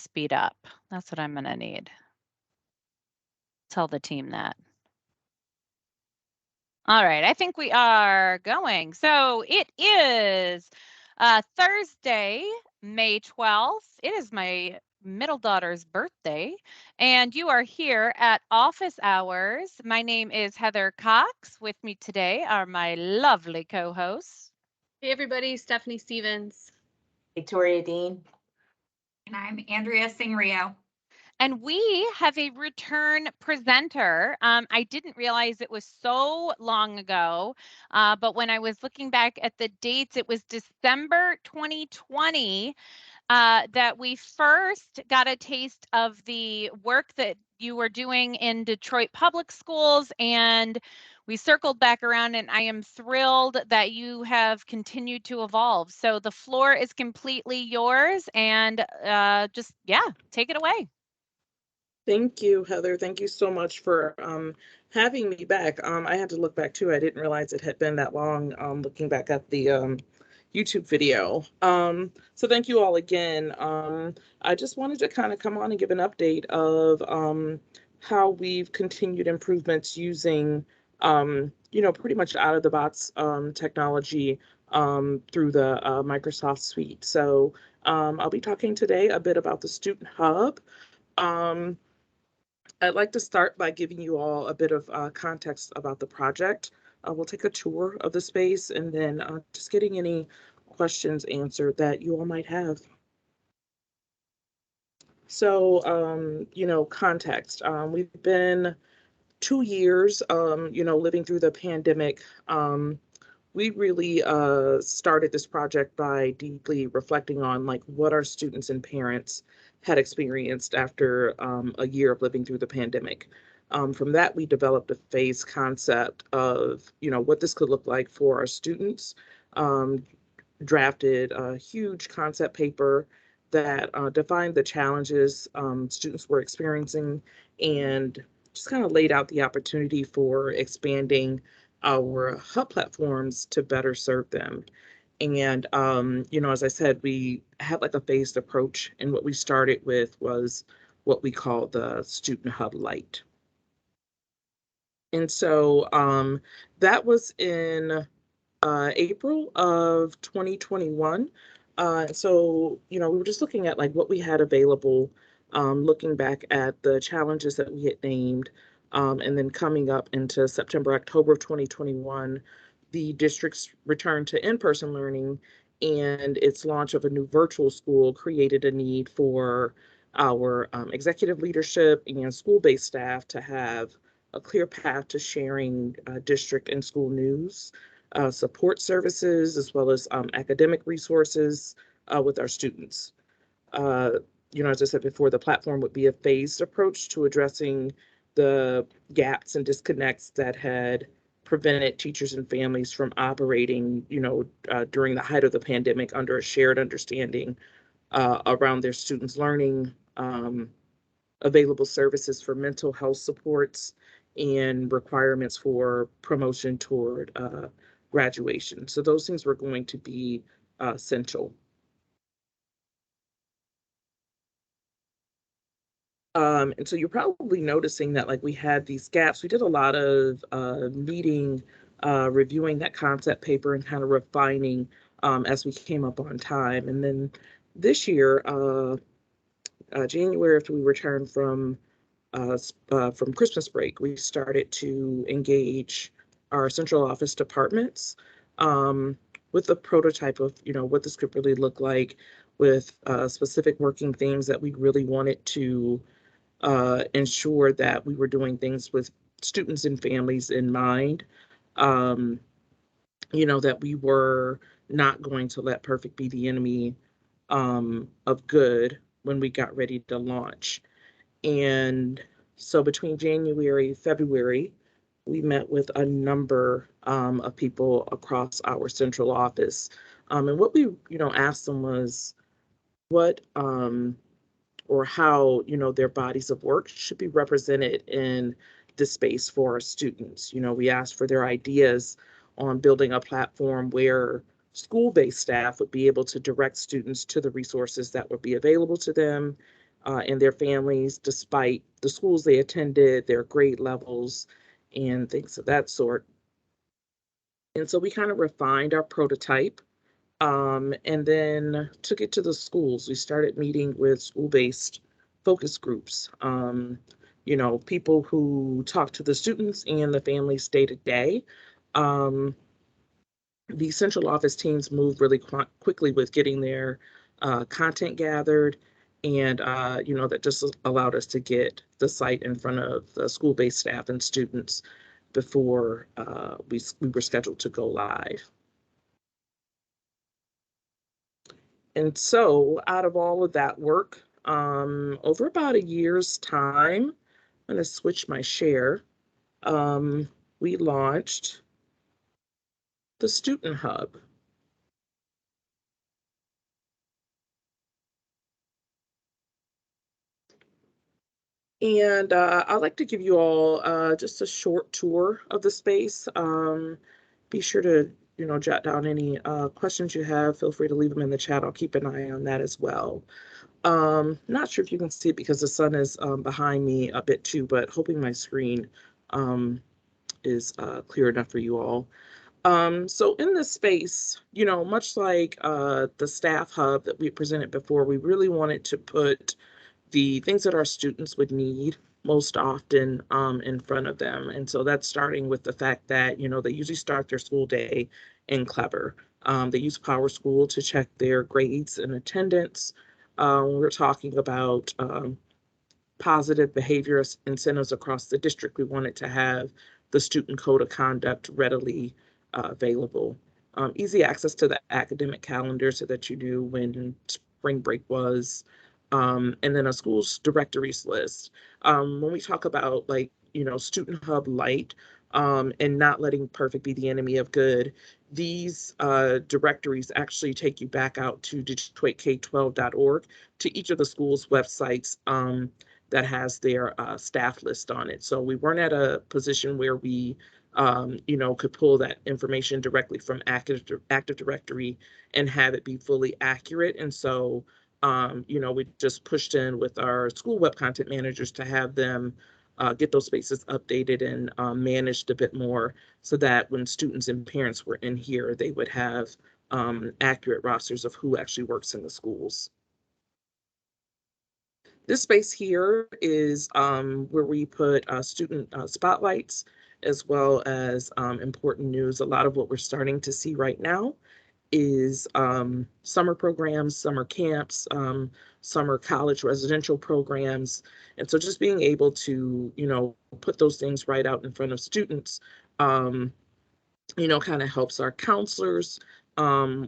speed up. That's what I'm going to need. Tell the team that. All right, I think we are going. So it is Thursday, May 12th. It is my middle daughter's birthday, and you are here at office hours. My name is Heather Cox. With me today are my lovely co-hosts. Hey everybody, Stephanie Stevens. Victoria Dean. And I'm Andrea Singrio. And we have a return presenter. I didn't realize it was so long ago, but when I was looking back at the dates, it was December 2020 that we first got a taste of the work that you were doing in Detroit Public Schools, and we circled back around, and I am thrilled that you have continued to evolve. So the floor is completely yours, and just, take it away. Thank you, Heather. Thank you so much for having me back. I had to look back too. I didn't realize it had been that long, looking back at the YouTube video. So thank you all again. I just wanted to kind of come on and give an update of how we've continued improvements using, pretty much out of the box technology through the Microsoft suite. So I'll be talking today a bit about the Student Hub. I'd like to start by giving you all a bit of context about the project. We'll take a tour of the space and then just getting any questions answered that you all might have. So, context. We've been 2 years, living through the pandemic. We really started this project by deeply reflecting on what our students and parents had experienced after a year of living through the pandemic. From that, we developed a phase concept of, what this could look like for our students, drafted a huge concept paper that defined the challenges students were experiencing and just kind of laid out the opportunity for expanding our hub platforms to better serve them. And, as I said, we had a phased approach, and what we started with was what we call the Student Hub Lite. And so that was in April of 2021. So, we were just looking at what we had available, looking back at the challenges that we had named, and then coming up into September, October of 2021, the district's return to in-person learning and its launch of a new virtual school created a need for our executive leadership and school-based staff to have a clear path to sharing district and school news, support services, as well as academic resources with our students. As I said before, the platform would be a phased approach to addressing the gaps and disconnects that had prevented teachers and families from operating, during the height of the pandemic under a shared understanding around their students' learning, available services for mental health supports, and requirements for promotion toward graduation. So those things were going to be essential. And so you're probably noticing that we had these gaps. We did a lot of meeting, reviewing that concept paper and kind of refining as we came up on time. And then this year, January, after we returned from Christmas break, we started to engage our central office departments with a prototype of what this could really look like, with specific working themes that we really wanted to ensure that we were doing things with students and families in mind. That we were not going to let perfect be the enemy of good when we got ready to launch. And so between January, February, we met with a number of people across our central office. And what we, asked them was what or how, their bodies of work should be represented in the space for our students. We asked for their ideas on building a platform where school-based staff would be able to direct students to the resources that would be available to them, and their families, despite the schools they attended, their grade levels, and things of that sort. And so we kind of refined our prototype, and then took it to the schools. We started meeting with school-based focus groups, people who talk to the students and the families day to day. The central office teams moved really quickly with getting their content gathered, and that just allowed us to get the site in front of the school-based staff and students before we were scheduled to go live. And so out of all of that work, over about a year's time, I'm going to switch my share. We launched the Student Hub. And I'd like to give you all just a short tour of the space. Be sure to, jot down any questions you have. Feel free to leave them in the chat. I'll keep an eye on that as well. Not sure if you can see it because the sun is behind me a bit too, but hoping my screen is clear enough for you all. So in this space, much like the staff hub that we presented before, we really wanted to put the things that our students would need most often in front of them. And so that's starting with the fact that, they usually start their school day in Clever. They use Power School to check their grades and attendance. We're talking about positive behavior incentives across the district. We wanted to have the student code of conduct readily available. Easy access to the academic calendar so that you knew when spring break was, and then a school's directories list. When we talk about Student Hub Lite, and not letting perfect be the enemy of good, these directories actually take you back out to DetroitK12.org to each of the school's websites that has their staff list on it. So we weren't at a position where we could pull that information directly from Active Directory and have it be fully accurate. And so, we just pushed in with our school web content managers to have them get those spaces updated and managed a bit more so that when students and parents were in here, they would have accurate rosters of who actually works in the schools. This space here is where we put student spotlights as well as important news. A lot of what we're starting to see right now is summer programs, summer camps, summer college residential programs. And so just being able to, put those things right out in front of students, kind of helps our counselors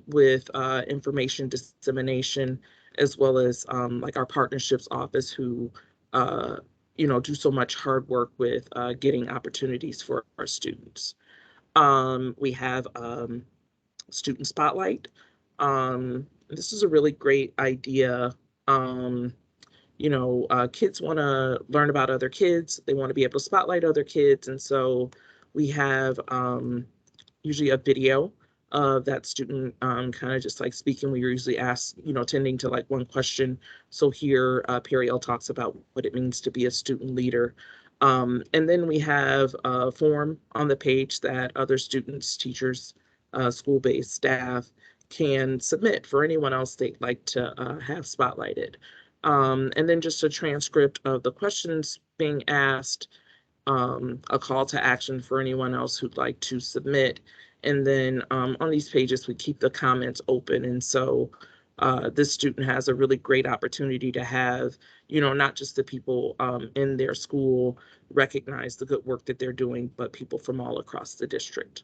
with information dissemination, as well as like our partnerships office who, do so much hard work with getting opportunities for our students. We have Student Spotlight. This is a really great idea. Kids want to learn about other kids. They want to be able to spotlight other kids. And so we have usually a video of that student kind of just like speaking. We usually ask, tending to like one question. So here, Periel talks about what it means to be a student leader. And then we have a form on the page that other students, teachers, school-based staff can submit for anyone else they'd like to have spotlighted. And then just a transcript of the questions being asked, a call to action for anyone else who'd like to submit. And then on these pages, we keep the comments open. And so this student has a really great opportunity to have, not just the people in their school recognize the good work that they're doing, but people from all across the district.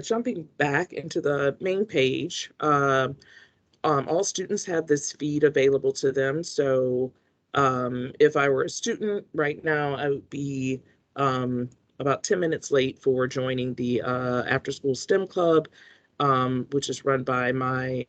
Jumping back into the main page, all students have this feed available to them. So if I were a student right now, I would be about 10 minutes late for joining the after school STEM club, which is run by my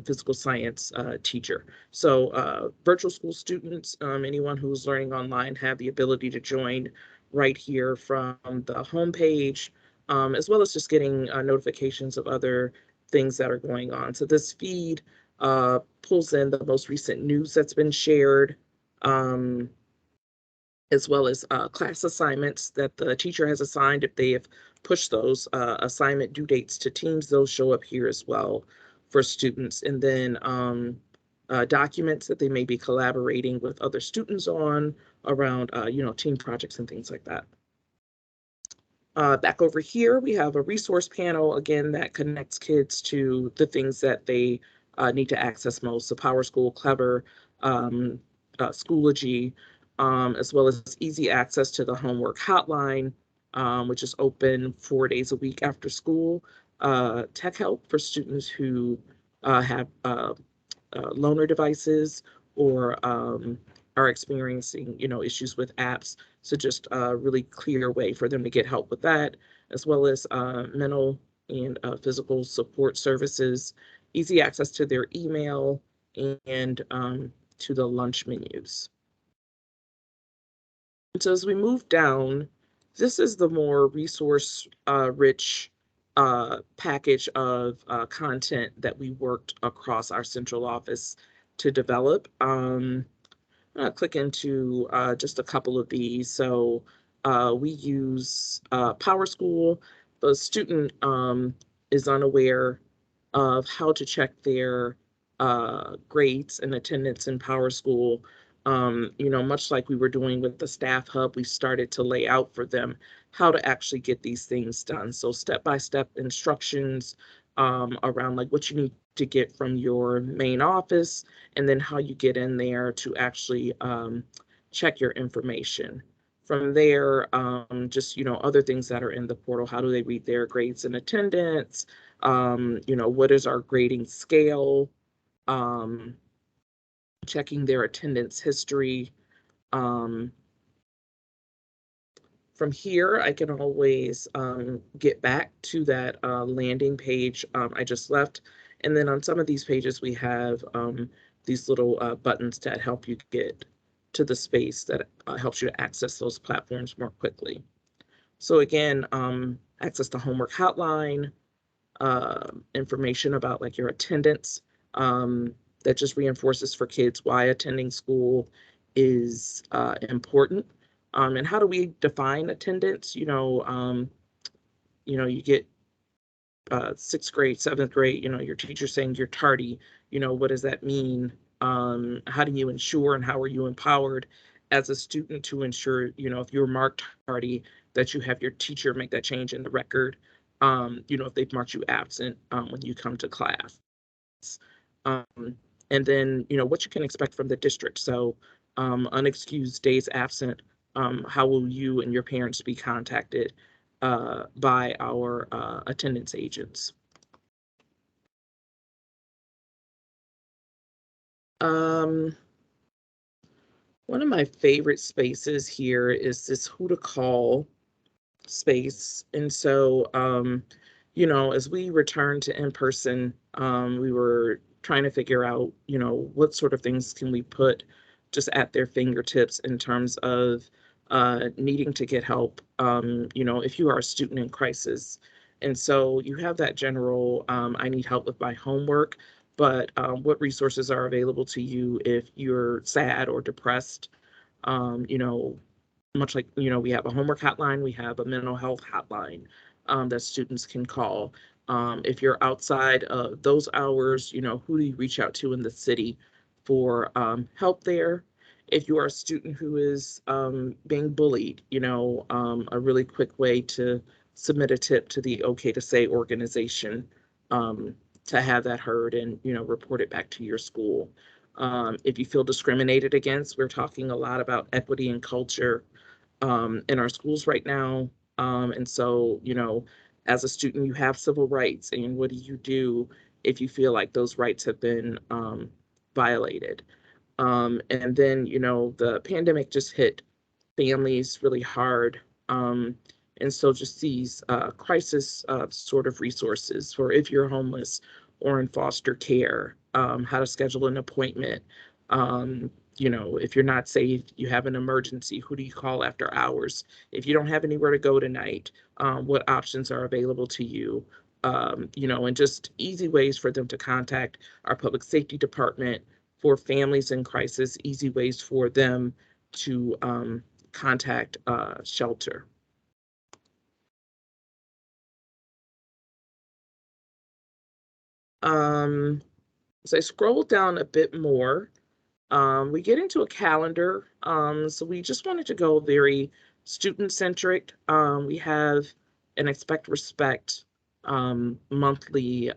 physical science teacher. So virtual school students, anyone who's learning online, have the ability to join right here from the homepage. as well as just getting notifications of other things that are going on. So this feed pulls in the most recent news that's been shared, as well as class assignments that the teacher has assigned. If they have pushed those assignment due dates to teams, those show up here as well for students. And then documents that they may be collaborating with other students on around, team projects and things like that. Back over here, we have a resource panel, again, that connects kids to the things that they need to access most. So PowerSchool, Clever, Schoology, as well as easy access to the homework hotline, which is open 4 days a week after school. Tech help for students who have loaner devices or are experiencing, issues with apps. So just a really clear way for them to get help with that, as well as mental and physical support services, easy access to their email, and to the lunch menus. So as we move down, this is the more resource rich package of content that we worked across our central office to develop. I'm going to click into just a couple of these. So we use PowerSchool. The student is unaware of how to check their grades and attendance in PowerSchool. Much like we were doing with the staff hub, we started to lay out for them how to actually get these things done. So step-by-step instructions around like what you need to get from your main office, and then how you get in there to actually check your information. From there, just, other things that are in the portal. How do they read their grades and attendance? What is our grading scale? Checking their attendance history. From here, I can always get back to that landing page I just left. And then on some of these pages, we have these little buttons that help you get to the space that helps you to access those platforms more quickly. So again, access the homework hotline, information about like your attendance, that just reinforces for kids why attending school is important. And how do we define attendance? You get sixth grade, seventh grade, your teacher saying you're tardy. What does that mean? How do you ensure and how are you empowered as a student to ensure, if you're marked tardy, that you have your teacher make that change in the record, if they've marked you absent when you come to class. Um, and then, what you can expect from the district. So unexcused days absent, how will you and your parents be contacted by our attendance agents? One of my favorite spaces here is this who to call space. And so, as we returned to in-person, we were trying to figure out, what sort of things can we put just at their fingertips in terms of needing to get help, if you are a student in crisis. And so you have that general, I need help with my homework, but what resources are available to you if you're sad or depressed? Much like, we have a homework hotline, we have a mental health hotline that students can call. If you're outside of those hours, who do you reach out to in the city for help there? If you are a student who is being bullied, a really quick way to submit a tip to the OK to Say organization to have that heard and, report it back to your school. If you feel discriminated against, we're talking a lot about equity and culture in our schools right now. And so, as a student, you have civil rights, and what do you do if you feel like those rights have been violated? And then, the pandemic just hit families really hard. And so just these crisis sort of resources for if you're homeless or in foster care, how to schedule an appointment, You know, if you're not safe, you have an emergency, who do you call after hours? If you don't have anywhere to go tonight, what options are available to you? You know, and just easy ways for them to contact our public safety department. For families in crisis, easy ways for them to contact shelter. As I scroll down a bit more, we get into a calendar. So we just wanted to go very student centric. We have an Expect Respect monthly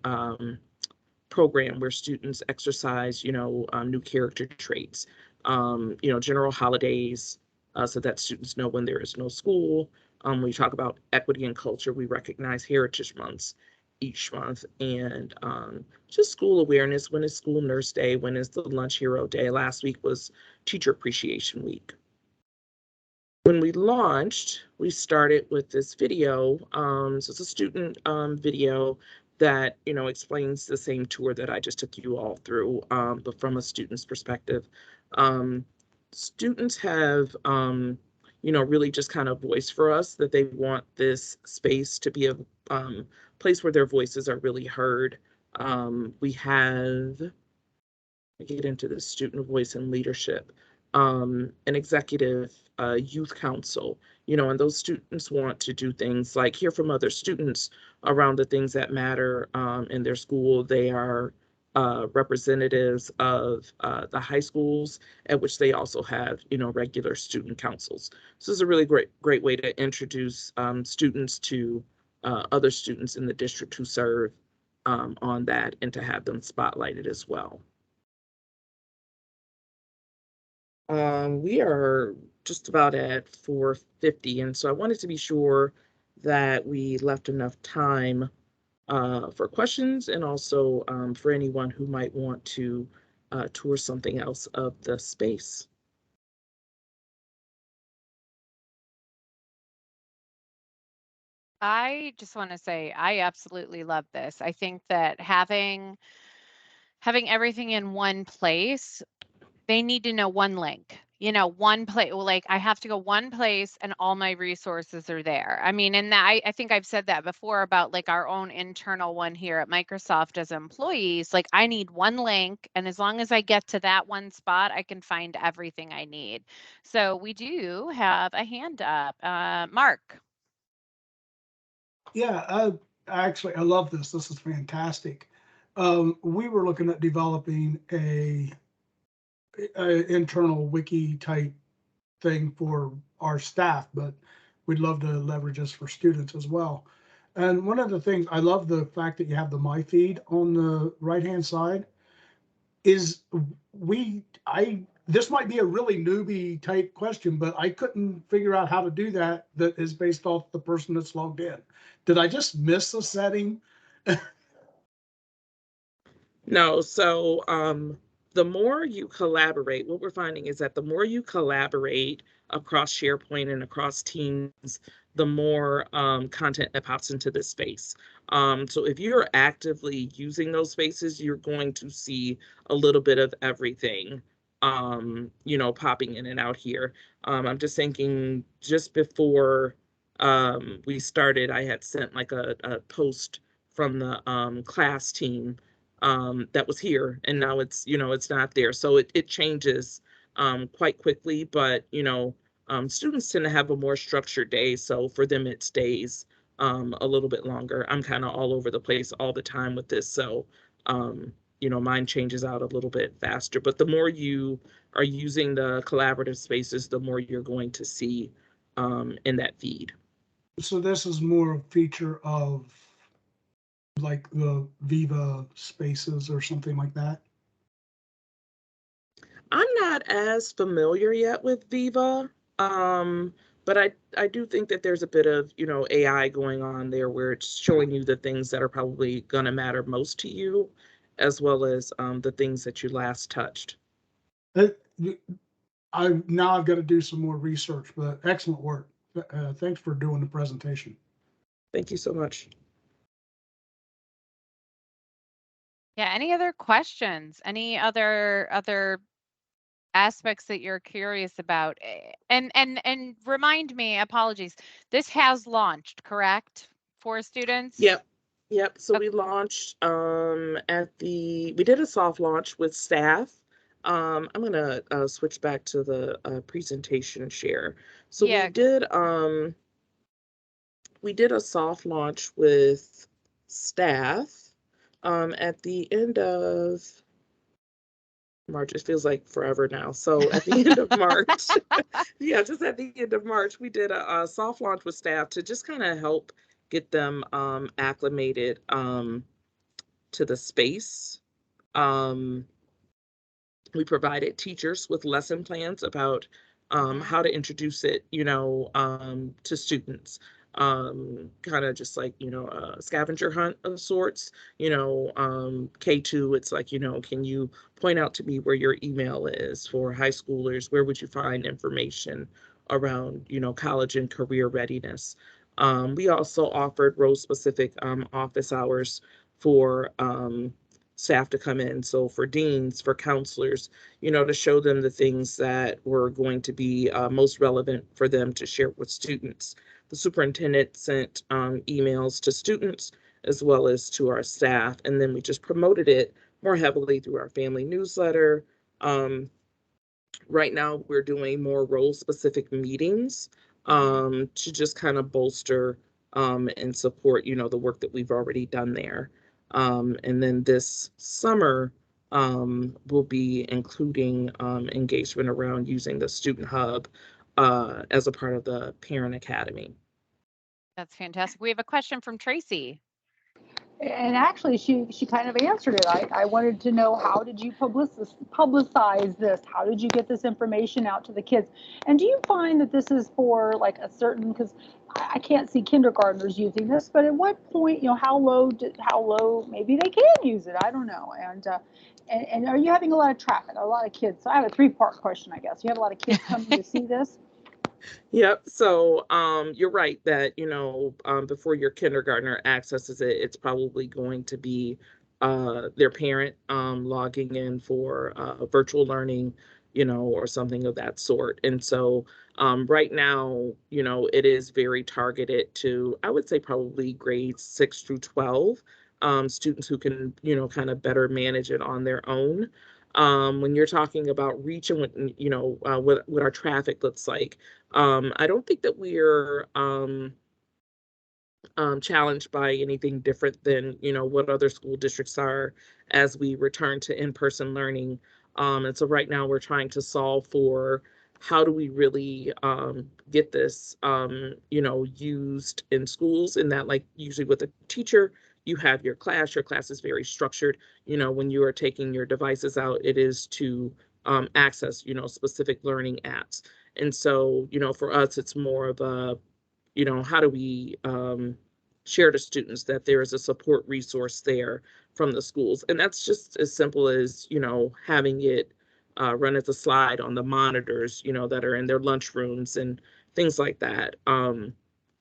program where students exercise, you know, new character traits, you know, general holidays, so that students know when there is no school. We talk about equity and culture. We recognize Heritage Months each month, and just school awareness. When is School Nurse Day? When is the Lunch Hero Day? Last week was Teacher Appreciation Week. When we launched, we started with this video. So it's a student video that, you know, explains the same tour that I just took you all through, but from a student's perspective. Students have, you know, really just kind of voiced for us that they want this space to be a place where their voices are really heard. We have get into the student voice and leadership, an executive youth council, you know, and those students want to do things like hear from other students around the things that matter in their school. They are representatives of the high schools, at which they also have, you know, regular student councils. So this is a really great way to introduce students to other students in the district who serve on that, and to have them spotlighted as well. We are just about at 4:50, and so I wanted to be sure that we left enough time for questions, and also for anyone who might want to tour something else of the space. I just want to say I absolutely love this. I think that having everything in one place, they need to know one link. You know, one place, like I have to go one place and all my resources are there. I mean, and that, I think I've said that before about like our own internal one here at Microsoft as employees. Like I need one link, and as long as I get to that one spot, I can find everything I need. So we do have a hand up. Mark. Yeah, I love this. This is fantastic. We were looking at developing a internal wiki type thing for our staff, but we'd love to leverage this for students as well. And one of the things I love the fact that you have the my feed on the right hand side is I this might be a really newbie type question, but I couldn't figure out how to do that. That is based off the person that's logged in. Did I just miss a setting? No, so the more you collaborate, what we're finding is that the more you collaborate across SharePoint and across Teams, the more content that pops into this space. So if you're actively using those spaces, you're going to see a little bit of everything, you know, popping in and out here. I'm just thinking just before we started, I had sent like a post from the class team that was here, and now it's, you know, it's not there. So it changes quite quickly, but you know, students tend to have a more structured day, so for them it stays a little bit longer. I'm kind of all over the place all the time with this, so you know, mine changes out a little bit faster. But the more you are using the collaborative spaces, the more you're going to see in that feed. So this is more a feature of like the Viva spaces or something like that. I'm not as familiar yet with Viva, but I do think that there's a bit of, you know, AI going on there where it's showing you the things that are probably going to matter most to you, as well as the things that you last touched. That, I've got to do some more research, but excellent work. Thanks for doing the presentation. Thank you so much. Yeah, any other questions? Any other aspects that you're curious about. And remind me, apologies, this has launched, correct, for students? Yep. Yep. So Okay. we launched we did a soft launch with staff. I'm gonna switch back to the presentation share. So Yeah, we did a soft launch with staff at the end of March. It feels like forever now. So at the end of March, yeah, just at the end of March, we did a soft launch with staff to just kind of help get them acclimated to the space. Um, we provided teachers with lesson plans about how to introduce it, to students. Kind of just like, a scavenger hunt of sorts, K2, it's like, can you point out to me where your email is for high schoolers? Where would you find information around, college and career readiness? We also offered role-specific office hours for staff to come in. So for deans, for counselors, to show them the things that were going to be most relevant for them to share with students. The superintendent sent emails to students as well as to our staff, and then we just promoted it more heavily through our family newsletter. Right now, we're doing more role-specific meetings to just kind of bolster and support, the work that we've already done there. And then this summer, we'll be including engagement around using the Student Hub as a part of the Parent Academy. that's fantastic. We have a question from Tracy. And actually, she kind of answered it. I wanted to know, how did you publicize this? How did you get this information out to the kids? And do you find that this is for like a certain, because I can't see kindergartners using this, but at what point, how low maybe they can use it? I don't know. And are you having a lot of traffic, a lot of kids? So I have a 3-part question, I guess. You have a lot of kids coming to see this? Yep. So you're right that, before your kindergartner accesses it, it's probably going to be their parent logging in for virtual learning, or something of that sort. And so right now, it is very targeted to, I would say, probably grades 6 through 12, students who can, kind of better manage it on their own. When you're talking about reach and what our traffic looks like, I don't think that we're challenged by anything different than, what other school districts are as we return to in-person learning. And so right now we're trying to solve for how do we really get this, used in schools, in that, like, usually with a teacher, you have your class is very structured. When you are taking your devices out, it is to access, specific learning apps. And so, for us, it's more of a, how do we share to students that there is a support resource there from the schools? And that's just as simple as, having it run as a slide on the monitors, that are in their lunchrooms and things like that.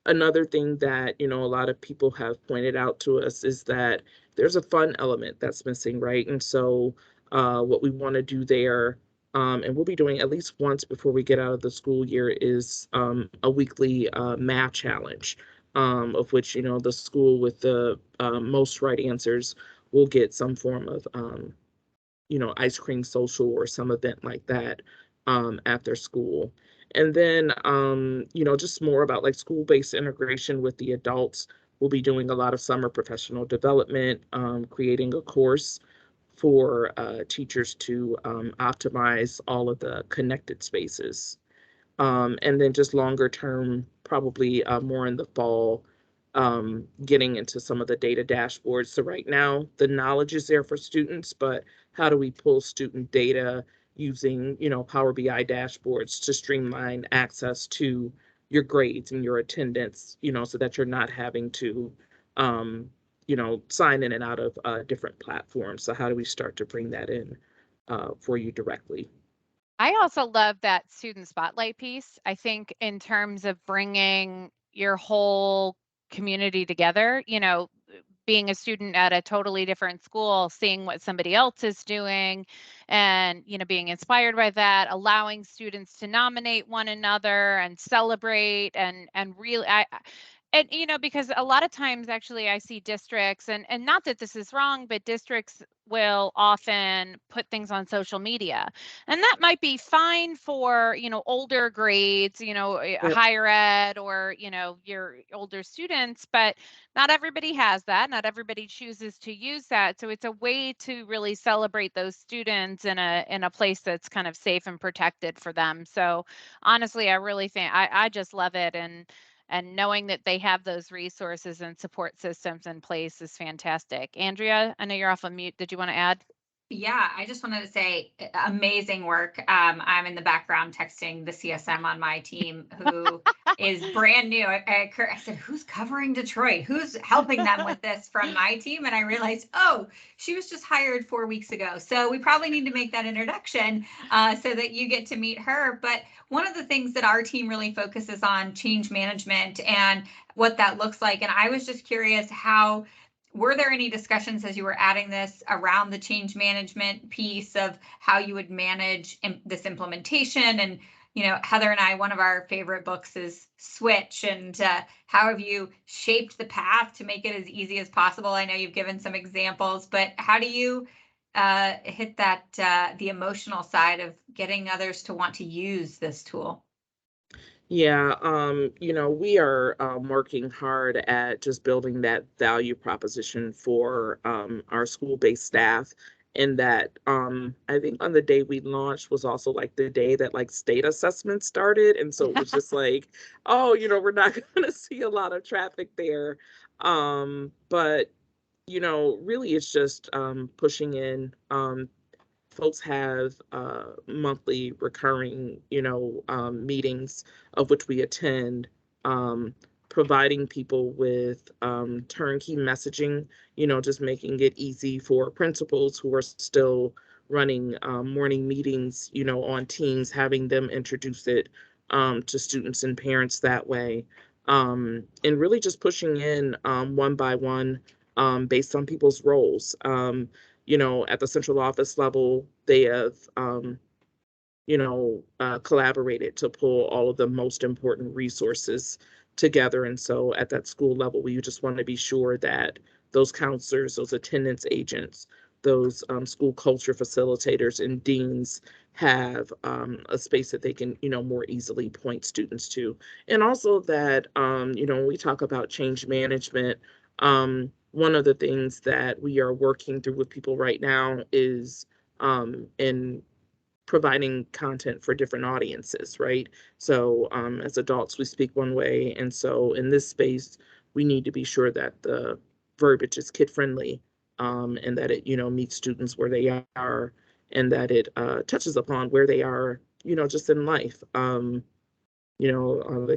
Another thing that, a lot of people have pointed out to us is that there's a fun element that's missing, right? And so what we want to do there, and we'll be doing at least once before we get out of the school year, is a weekly math challenge, of which, the school with the most right answers will get some form of, ice cream social or some event like that after school. And then, just more about like school-based integration with the adults. We'll be doing a lot of summer professional development, creating a course for teachers to optimize all of the connected spaces. And then just longer term, probably more in the fall, getting into some of the data dashboards. So right now, the knowledge is there for students, but how do we pull student data using, Power BI dashboards to streamline access to your grades and your attendance, so that you're not having to, sign in and out of different platforms. So how do we start to bring that in for you directly? I also love that student spotlight piece. I think in terms of bringing your whole community together, being a student at a totally different school, seeing what somebody else is doing and, being inspired by that, allowing students to nominate one another and celebrate and really, and because a lot of times actually I see districts and not that this is wrong, but districts will often put things on social media, and that might be fine for older grades, Yep. higher ed, or your older students, but not everybody has that, not everybody chooses to use that. So it's a way to really celebrate those students in a place that's kind of safe and protected for them. So honestly, I really think I just love it, and knowing that they have those resources and support systems in place is fantastic. Andrea, I know you're off of mute. Did you want to add? Yeah, I just wanted to say amazing work. I'm in the background texting the CSM on my team who is brand new. I said, who's covering Detroit? Who's helping them with this from my team? And I realized, oh, she was just hired 4 weeks ago. So we probably need to make that introduction so that you get to meet her. But one of the things that our team really focuses on, change management and what that looks like. And I was just curious, were there any discussions as you were adding this around the change management piece of how you would manage this implementation? And, Heather and I, one of our favorite books is Switch, and how have you shaped the path to make it as easy as possible? I know you've given some examples, but how do you hit that, the emotional side of getting others to want to use this tool? Yeah, we are working hard at just building that value proposition for our school-based staff. And that I think on the day we launched was also like the day that like state assessment started. And so it was just like, oh, we're not going to see a lot of traffic there. But, really it's just pushing in. Folks have monthly recurring, meetings of which we attend, providing people with turnkey messaging, just making it easy for principals who are still running morning meetings, on Teams, having them introduce it to students and parents that way. And really just pushing in one by one based on people's roles. At the central office level, they have, collaborated to pull all of the most important resources together. And so at that school level, we just want to be sure that those counselors, those attendance agents, those school culture facilitators and deans have a space that they can, more easily point students to. And also that, when we talk about change management, one of the things that we are working through with people right now is in providing content for different audiences, right? So as adults, we speak one way. And so in this space, we need to be sure that the verbiage is kid-friendly, and that it, meets students where they are, and that it touches upon where they are, just in life. The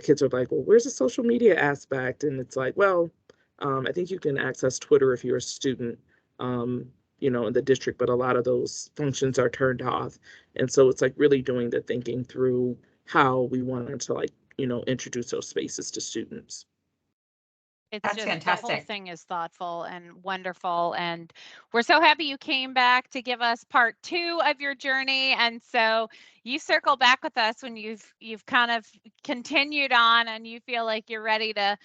kids are like, well, where's the social media aspect? And it's like, well, I think you can access Twitter if you're a student, in the district, but a lot of those functions are turned off. And so it's like really doing the thinking through how we wanted to introduce those spaces to students. It's That's just the whole fantastic. thing is thoughtful and wonderful. And we're so happy you came back to give us part 2 of your journey. And so you circle back with us when you've kind of continued on and you feel like you're ready to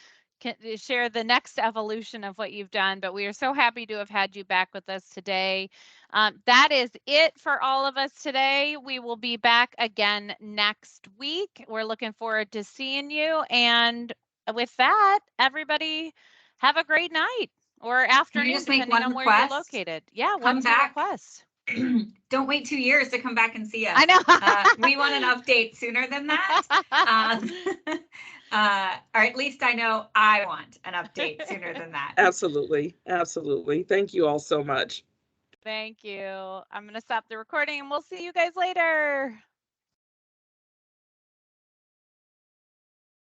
share the next evolution of what you've done. But we are so happy to have had you back with us today. That is it for all of us today. We will be back again next week. We're looking forward to seeing you. And with that, everybody have a great night or afternoon, just make depending one on where you're request? located. Yeah, Come what's your back. request? Don't wait 2 years to come back and see us. I know. We want an update sooner than that. Or at least I know I want an update sooner than that. Absolutely. Absolutely. Thank you all so much. Thank you. I'm going to stop the recording and we'll see you guys later.